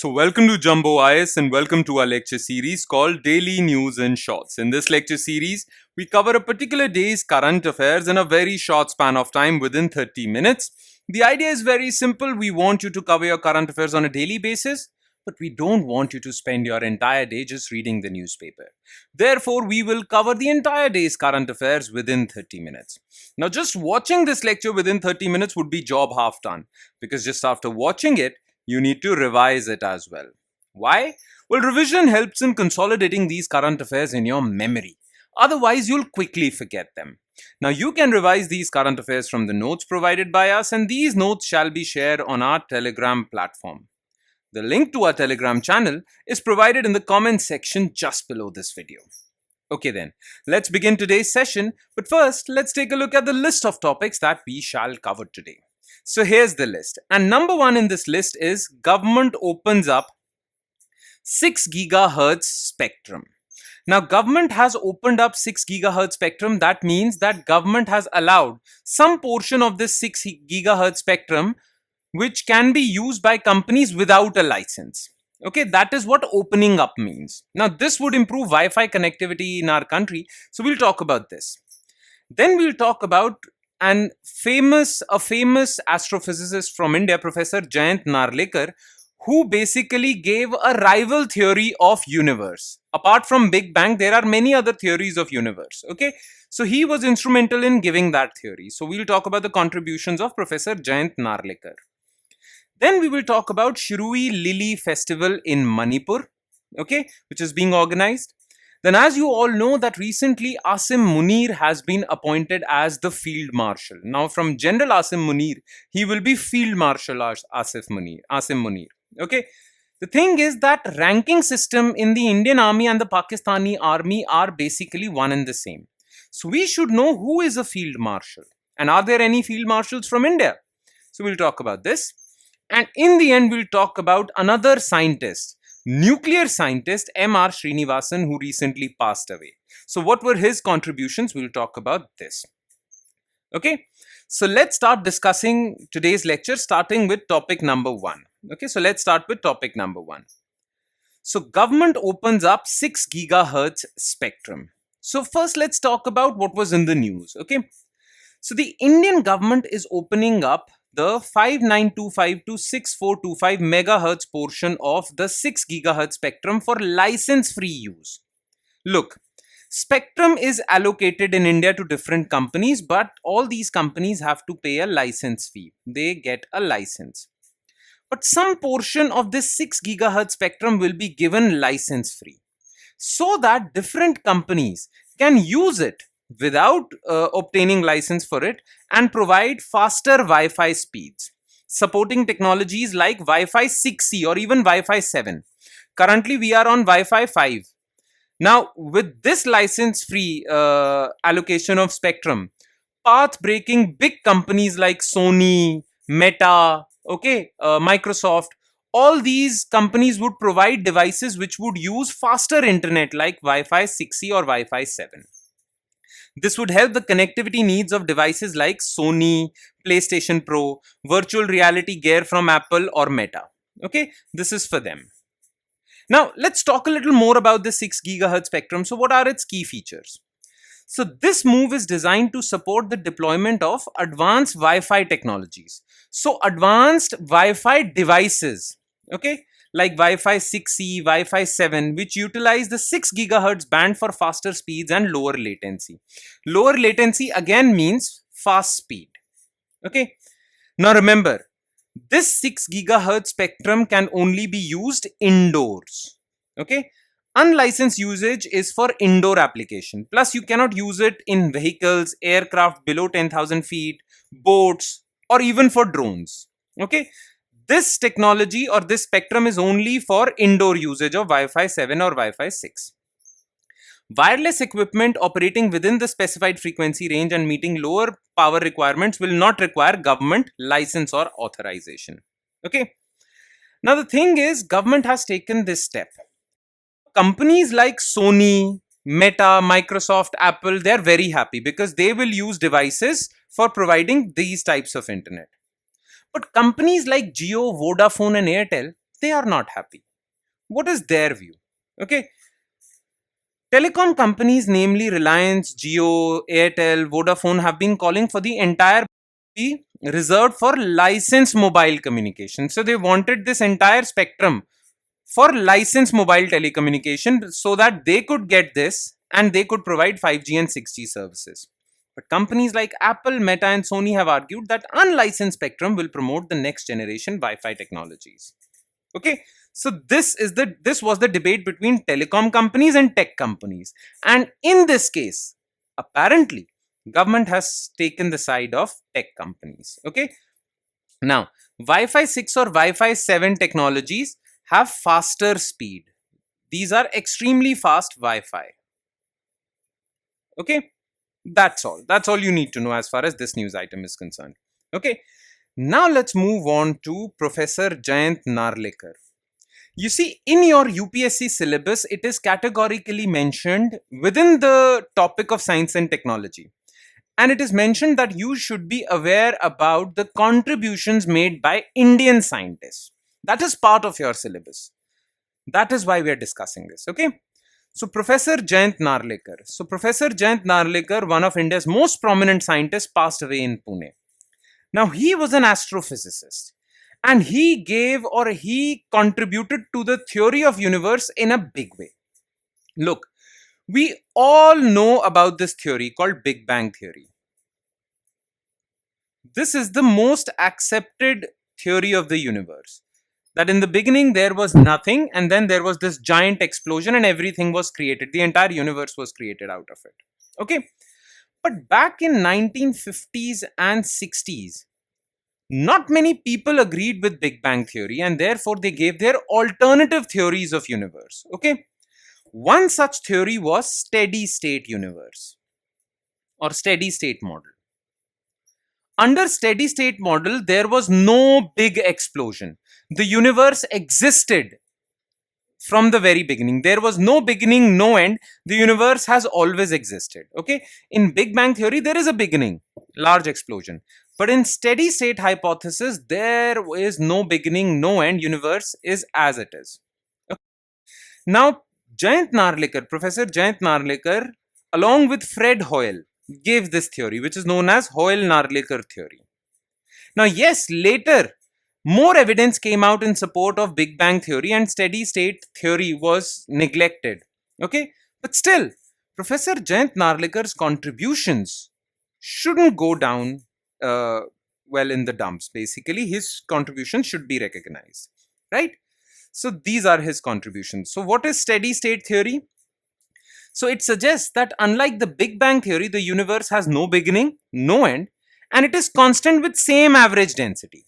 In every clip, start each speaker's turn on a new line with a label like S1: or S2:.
S1: So welcome to Jumbo IS and welcome to our lecture series called Daily News in Shorts. In this lecture series, we cover a particular day's current affairs in a very short span of time within 30 minutes. The idea is very simple. We want you to cover your current affairs on a daily basis, but we don't want you to spend your entire day just reading the newspaper. Therefore, we will cover the entire day's current affairs within 30 minutes. Now, just watching this lecture within 30 minutes would be job half done, because just after watching it, you need to revise it as well. Why? Well, revision helps in consolidating these current affairs in your memory. Otherwise, you'll quickly forget them. Now, you can revise these current affairs from the notes provided by us, and these notes shall be shared on our Telegram platform. The link to our Telegram channel is provided in the comment section just below this video. Okay then, let's begin today's session, but first, let's take a look at the list of topics that we shall cover today. So here's the list, and number one in this list is government opens up 6 gigahertz spectrum. Now, government has opened up 6 gigahertz spectrum. That means that government has allowed some portion of this 6 gigahertz spectrum which can be used by companies without a license. Okay, that is what opening up means. Now, this would improve Wi-Fi connectivity in our country, so we'll talk about this. Then we'll talk about a famous astrophysicist from India, Professor Narlicker, who basically gave a rival theory of universe. Apart from Big Bang, there are many other theories of universe. Okay, so he was instrumental in giving that theory. So we'll talk about the contributions of Professor Narlicker. Then we will talk about Shiroui Liy Festival in Manipur, okay, which is being organized. Then, as you all know, that recently Asim Munir has been appointed as the Field Marshal. Now, from General Asim Munir, he will be Field Marshal Asim Munir. Okay. The thing is that ranking system in the Indian Army and the Pakistani Army are basically one and the same. So, we should know who is a Field Marshal and are there any Field Marshals from India? So, we'll talk about this. And in the end, we'll talk about another scientist, nuclear scientist M.R. Srinivasan, who recently passed away. So what were his contributions? We'll talk about this. Okay, so let's start discussing today's lecture, starting with topic number 1. Okay, so let's start with topic number 1. So government opens up 6 gigahertz spectrum. So first, let's talk about what was in the news. Okay, so the Indian government is opening up the 5925 to 6425 megahertz portion of the 6 gigahertz spectrum for license-free use. Look, spectrum is allocated in India to different companies, but all these companies have to pay a license fee. They get a license. But some portion of this 6 gigahertz spectrum will be given license-free, so that different companies can use it without obtaining license for it and provide faster Wi-Fi speeds, supporting technologies like Wi-Fi 6E or even Wi-Fi 7. Currently, we are on Wi-Fi 5. Now, with this license-free allocation of spectrum, path-breaking big companies like Sony, Meta, okay, Microsoft, all these companies would provide devices which would use faster internet like Wi-Fi 6E or Wi-Fi 7. This would help the connectivity needs of devices like Sony, PlayStation Pro, virtual reality gear from Apple or Meta. Okay, this is for them. Now, let's talk a little more about the 6 gigahertz spectrum. So, what are its key features? So, this move is designed to support the deployment of advanced Wi-Fi technologies. So, advanced Wi-Fi devices, okay, like Wi-Fi 6E, Wi-Fi 7, which utilize the 6 gigahertz band for faster speeds and lower latency. Lower latency again means fast speed. Okay. Now remember, this 6 gigahertz spectrum can only be used indoors. Okay. Unlicensed usage is for indoor application. Plus, you cannot use it in vehicles, aircraft below 10,000 feet, boats, or even for drones. Okay. This technology or this spectrum is only for indoor usage of Wi-Fi 7 or Wi-Fi 6. Wireless equipment operating within the specified frequency range and meeting lower power requirements will not require government license or authorization. Okay. Now the thing is, government has taken this step. Companies like Sony, Meta, Microsoft, Apple, they're very happy because they will use devices for providing these types of internet. But companies like Jio, Vodafone and Airtel, they are not happy. What is their view? Okay. Telecom companies, namely Reliance, Jio, Airtel, Vodafone, have been calling for the entire be reserved for licensed mobile communication. So they wanted this entire spectrum for licensed mobile telecommunication so that they could get this and they could provide 5G and 6G services. But companies like Apple, Meta, and Sony have argued that unlicensed spectrum will promote the next generation Wi-Fi technologies. Okay, so this was the debate between telecom companies and tech companies, and in this case, apparently, government has taken the side of tech companies. Okay, now Wi-Fi 6 or Wi-Fi 7 technologies have faster speed. These are extremely fast Wi-Fi. Okay, that's all you need to know as far as this news item is concerned. Okay, now let's move on to Professor Jayant Narlicker. You see, in your UPSC syllabus, it is categorically mentioned within the topic of science and technology. And it is mentioned that you should be aware about the contributions made by Indian scientists. That is part of your syllabus. That is why we are discussing this. Okay. So Professor Jayant Narlicker. So Professor Jayant Narlicker, one of India's most prominent scientists, passed away in Pune. Now, he was an astrophysicist and he contributed to the theory of universe in a big way. Look, we all know about this theory called Big Bang theory. This is the most accepted theory of the universe. That in the beginning there was nothing and then there was this giant explosion and everything was created. The entire universe was created out of it. Okay. But back in 1950s and 60s, not many people agreed with Big Bang theory and therefore they gave their alternative theories of universe. Okay. One such theory was steady state universe or steady state model. Under steady state model, there was no big explosion. The universe existed from the very beginning. There was no beginning, no end. The universe has always existed. Okay. In Big Bang theory, there is a beginning, large explosion. But in steady state hypothesis, there is no beginning, no end. Universe is as it is. Okay. Now, Professor Jayant Narlicker, along with Fred Hoyle, gave this theory, which is known as Hoyle-Narlicker theory. Now, yes, later, more evidence came out in support of Big Bang theory and steady state theory was neglected. Okay, but still, Professor Jayant Narlicker's contributions shouldn't go down in the dumps. Basically, his contributions should be recognized, right? So these are his contributions. So what is steady state theory? So it suggests that unlike the Big Bang theory, the universe has no beginning, no end, and it is constant with same average density.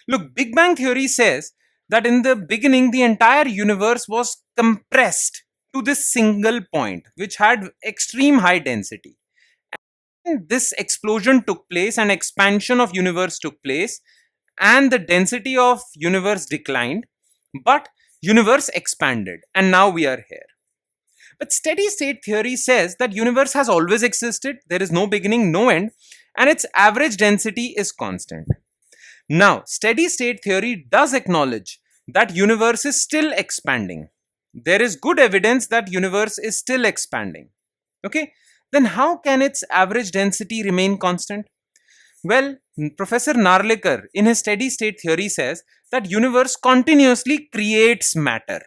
S1: Look, Big Bang theory says that in the beginning, the entire universe was compressed to this single point, which had extreme high density. And this explosion took place and expansion of universe took place and the density of universe declined, but universe expanded and now we are here. But steady state theory says that universe has always existed, there is no beginning, no end, and its average density is constant. Now, steady state theory does acknowledge that universe is still expanding. There is good evidence that universe is still expanding. Okay, then how can its average density remain constant? Well, Professor Narlicker in his steady state theory says that universe continuously creates matter.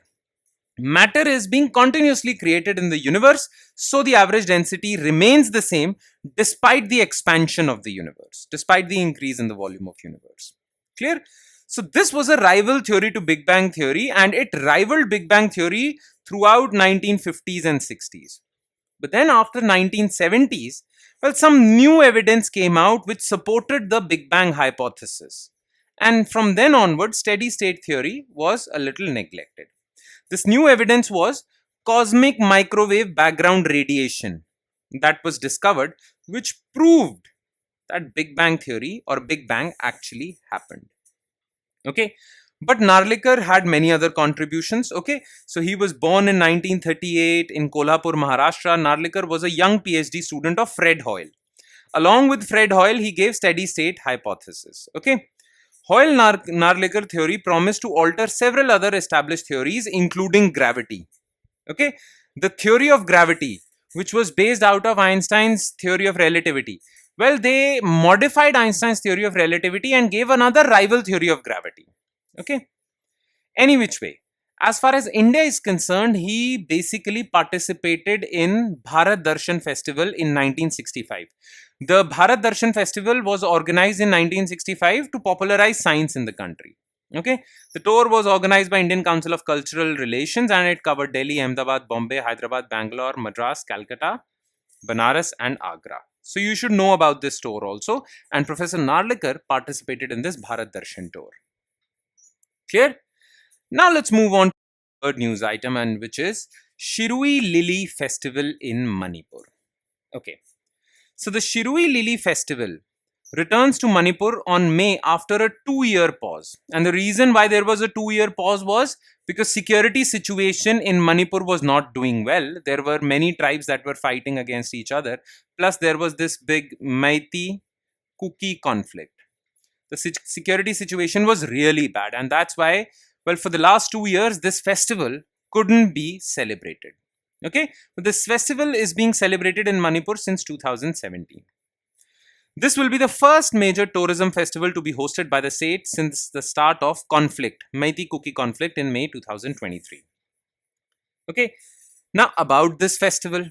S1: Matter is being continuously created in the universe, so the average density remains the same despite the expansion of the universe, despite the increase in the volume of universe. Clear? So this was a rival theory to Big Bang theory and it rivaled Big Bang theory throughout 1950s and 60s. But then after 1970s, well, some new evidence came out which supported the Big Bang hypothesis. And from then onward, steady state theory was a little neglected. This new evidence was cosmic microwave background radiation that was discovered, which proved that Big Bang theory or Big Bang actually happened. Okay, but Narlicker had many other contributions. Okay, so he was born in 1938 in Kolhapur, Maharashtra. Narlicker was a young PhD student of Fred Hoyle. Along with Fred Hoyle, he gave steady state hypothesis. Okay, Hoyle-Narlicker theory promised to alter several other established theories, including gravity. Okay, the theory of gravity, which was based out of Einstein's theory of relativity. Well, they modified Einstein's theory of relativity and gave another rival theory of gravity. Okay, any which way. As far as India is concerned, he basically participated in Bharat Darshan Festival in 1965. The Bharat Darshan Festival was organized in 1965 to popularize science in the country. Okay, the tour was organized by Indian Council of Cultural Relations and it covered Delhi, Ahmedabad, Bombay, Hyderabad, Bangalore, Madras, Calcutta, Banaras and Agra. So you should know about this tour also, and Professor Narlicker participated in this Bharat Darshan tour. Clear? Now let's move on to the third news item, and which is Shiroui Liy Festival in Manipur. Okay, so the Shiroui Liy Festival returns to Manipur on May after a 2-year pause. And the reason why there was a 2-year pause was because security situation in Manipur was not doing well. There were many tribes that were fighting against each other. Plus there was this big Meitei Kuki conflict. The security situation was really bad, and that's why, well, for the last 2 years, this festival couldn't be celebrated. Okay, but this festival is being celebrated in Manipur since 2017. This will be the first major tourism festival to be hosted by the state since the start of conflict, Meitei Kuki conflict in May 2023. Okay, now about this festival.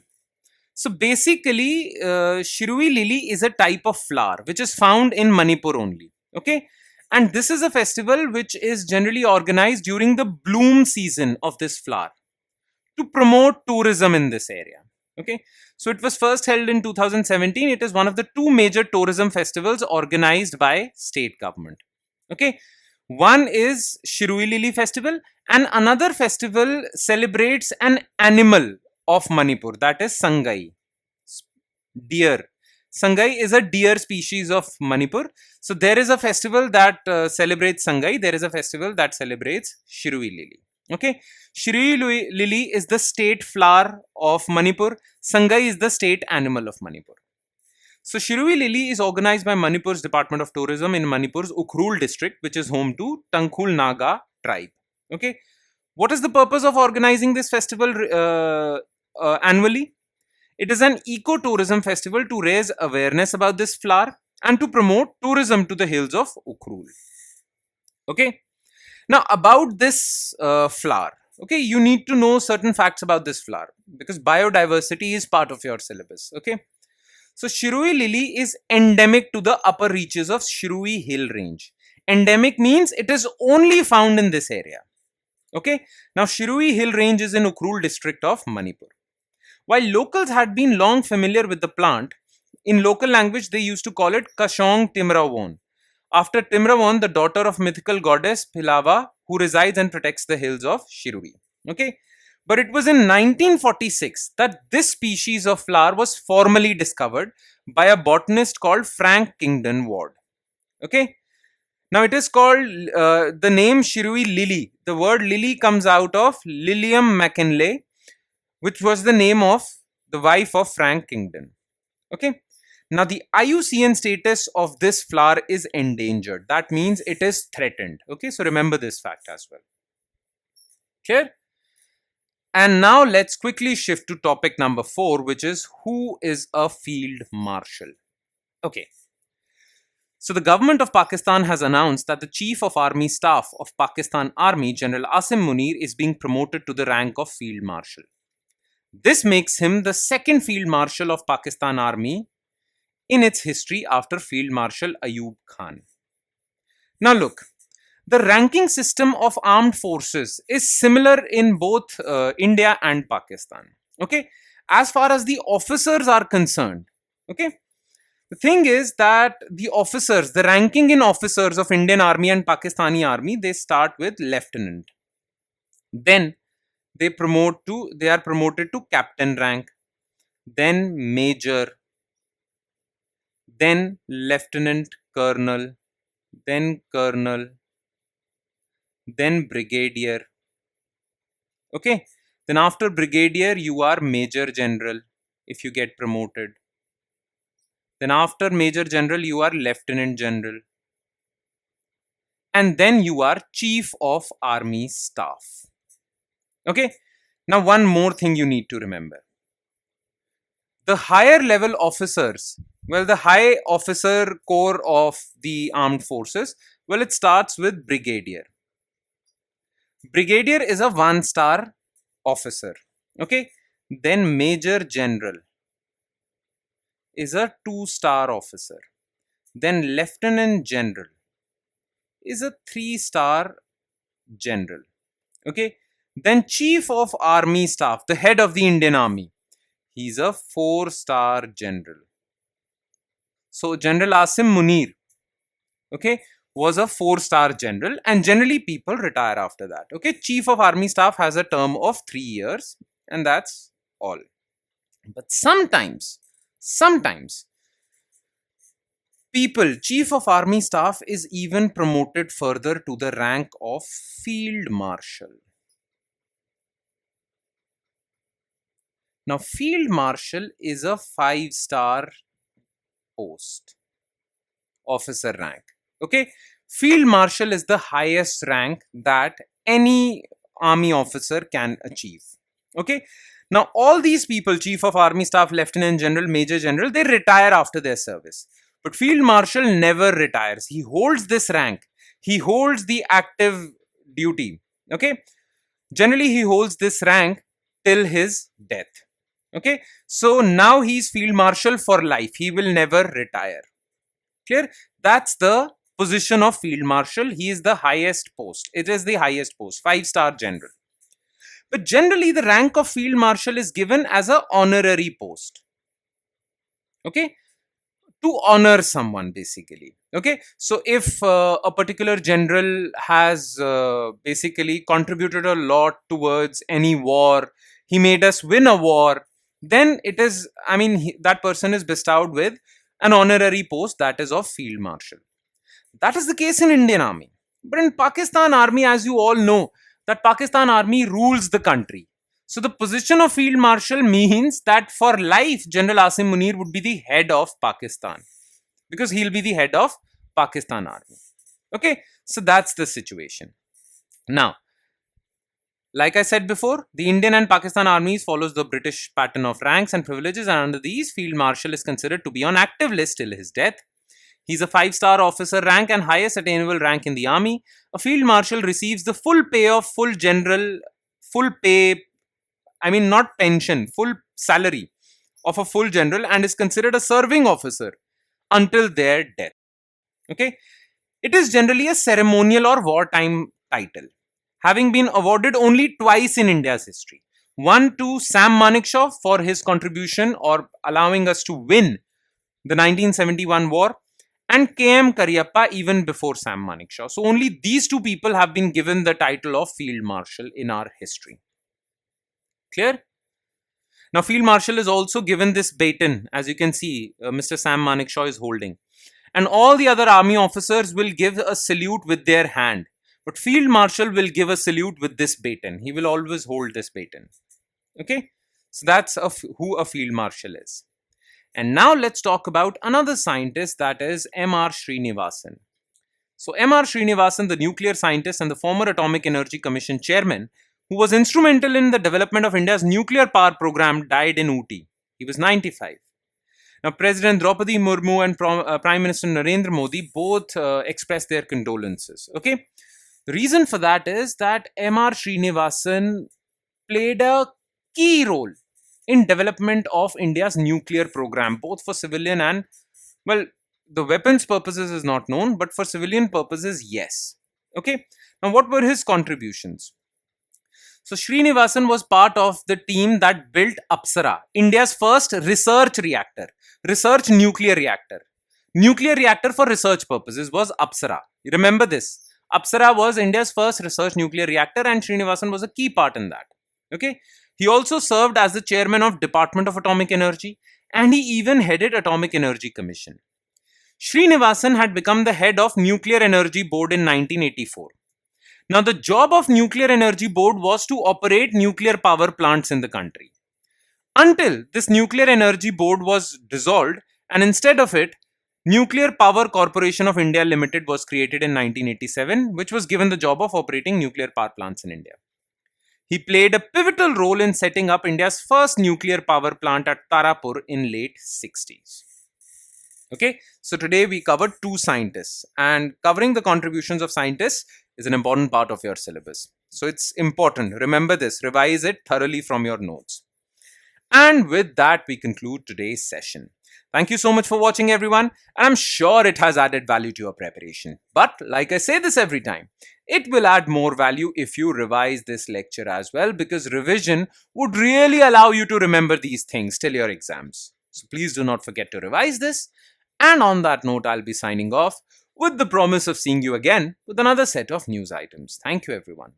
S1: So basically, Shiroui Liy is a type of flower which is found in Manipur only. Okay, and this is a festival which is generally organized during the bloom season of this flower to promote tourism in this area. Okay, so it was first held in 2017. It is one of the 2 major tourism festivals organized by state government. Okay, one is Shiroui Liy Festival, and another festival celebrates an animal of Manipur, that is Sangai, deer. Sangai is a deer species of Manipur. So there is a festival that celebrates Sangai. There is a festival that celebrates Shiroui Liy. Okay, Shiroui Liy is the state flower of Manipur. Sangai is the state animal of Manipur. So Shiroui Liy is organized by Manipur's Department of Tourism in Manipur's Ukhrul district, which is home to Tangkhul Naga tribe. Okay, what is the purpose of organizing this festival annually? It is an ecotourism festival to raise awareness about this flower and to promote tourism to the hills of Ukhrul. Okay, now about this flower. Okay, you need to know certain facts about this flower because biodiversity is part of your syllabus. Okay, so Shiroui Liy is endemic to the upper reaches of Shiroui Hill Range. Endemic means it is only found in this area. Okay, now Shiroui Hill Range is in Ukhrul district of Manipur. While locals had been long familiar with the plant, in local language they used to call it Kashong Timrawon, after Timrawon, the daughter of mythical goddess Philava, who resides and protects the hills of Shiroui. Okay, but it was in 1946 that this species of flower was formally discovered by a botanist called Frank Kingdon Ward. Okay, now it is called the name Shiroui Lily. The word lily comes out of Lilium McKinley, which was the name of the wife of Frank Kingdon. Okay, now the IUCN status of this flower is endangered. That means it is threatened. Okay, so remember this fact as well. Clear? And now let's quickly shift to topic number 4, which is who is a field marshal. Okay, so the government of Pakistan has announced that the Chief of Army Staff of Pakistan Army, General Asim Munir, is being promoted to the rank of Field Marshal. This makes him the second Field Marshal of Pakistan Army in its history after Field Marshal Ayub Khan. Now look, the ranking system of armed forces is similar in both India and Pakistan. Okay, as far as the officers are concerned, okay, the thing is that the officers, the ranking in officers of Indian Army and Pakistani Army, they start with lieutenant. Then they are promoted to captain rank, then major, then lieutenant colonel, then colonel, then brigadier. Okay, then after brigadier you are major general if you get promoted. Then after major general you are lieutenant general. and then you are Chief of Army Staff. Okay, now one more thing you need to remember. The higher level officers, well, the high officer corps of the armed forces, well, it starts with brigadier. Brigadier is a 1-star officer. Okay, then major general is a 2-star officer. Then lieutenant general is a 3-star general. Okay, then chief of army staff, the head of the Indian Army, he's a 4-star general. So General Asim Munir, okay, was a 4-star general, and generally people retire after that. Okay, Chief of Army Staff has a term of 3 years, and that's all. But sometimes people, Chief of Army Staff is even promoted further to the rank of Field Marshal. Now, Field Marshal is a 5-star post, officer rank. Okay, Field Marshal is the highest rank that any army officer can achieve. Okay, now all these people, Chief of Army Staff, Lieutenant General, Major General, they retire after their service. But Field Marshal never retires. He holds this rank. He holds the active duty. Okay, generally he holds this rank till his death. Okay, so now he's Field Marshal for life. He will never retire. Clear? That's the position of Field Marshal. He is the highest post. It is the highest post, 5-star general. But generally the rank of Field Marshal is given as an honorary post. Okay, to honor someone basically. Okay, so if a particular general has basically contributed a lot towards any war, he made us win a war, then it is, that person is bestowed with an honorary post, that is of Field Marshal. That is the case in Indian Army. But in Pakistan Army, as you all know, that Pakistan Army rules the country. So the position of Field Marshal means that for life, General Asim Munir would be the head of Pakistan, because he'll be the head of Pakistan Army. Okay, so that's the situation. Now, like I said before, the Indian and Pakistan armies follows the British pattern of ranks and privileges, and under these, Field Marshal is considered to be on active list till his death. He's a 5-star officer rank and highest attainable rank in the army. A Field Marshal receives the full pay of full general, full pay, not pension, full salary of a full general, and is considered a serving officer until their death. Okay, it is generally a ceremonial or wartime title, having been awarded only twice in India's history. One to Sam Manekshaw for his contribution or allowing us to win the 1971 war, and K.M. Cariappa even before Sam Manekshaw. So only these two people have been given the title of Field Marshal in our history. Clear? Now, Field Marshal is also given this baton, as you can see, Mr. Sam Manekshaw is holding. And all the other army officers will give a salute with their hand. But Field Marshal will give a salute with this baton. He will always hold this baton. Okay? So that's who a Field Marshal is. And now let's talk about another scientist, that is M.R. Srinivasan. So M.R. Srinivasan, the nuclear scientist and the former Atomic Energy Commission chairman, who was instrumental in the development of India's nuclear power program, died in Ooty. He was 95. Now, President Draupadi Murmu and Prime Minister Narendra Modi both expressed their condolences. Okay? The reason for that is that M.R. Srinivasan played a key role in development of India's nuclear program, both for civilian and, well, the weapons purposes is not known, but for civilian purposes, yes. Okay. Now, what were his contributions? So, Srinivasan was part of the team that built Apsara, India's first research reactor, research nuclear reactor. Nuclear reactor for research purposes was Apsara. You remember this? Apsara was India's first research nuclear reactor, and Srinivasan was a key part in that. Okay. He also served as the chairman of Department of Atomic Energy, and he even headed Atomic Energy Commission. Srinivasan had become the head of Nuclear Energy Board in 1984. Now, the job of Nuclear Energy Board was to operate nuclear power plants in the country. Until this Nuclear Energy Board was dissolved, and instead of it, Nuclear Power Corporation of India Limited was created in 1987, which was given the job of operating nuclear power plants in India. He played a pivotal role in setting up India's first nuclear power plant at Tarapur in late 60s. Okay, so today we covered two scientists, and covering the contributions of scientists is an important part of your syllabus. So it's important. Remember this, revise it thoroughly from your notes. And with that, we conclude today's session. Thank you so much for watching, everyone. I'm sure it has added value to your preparation. But like I say this every time, it will add more value if you revise this lecture as well, because revision would really allow you to remember these things till your exams. So please do not forget to revise this. And on that note, I'll be signing off with the promise of seeing you again with another set of news items. Thank you, everyone.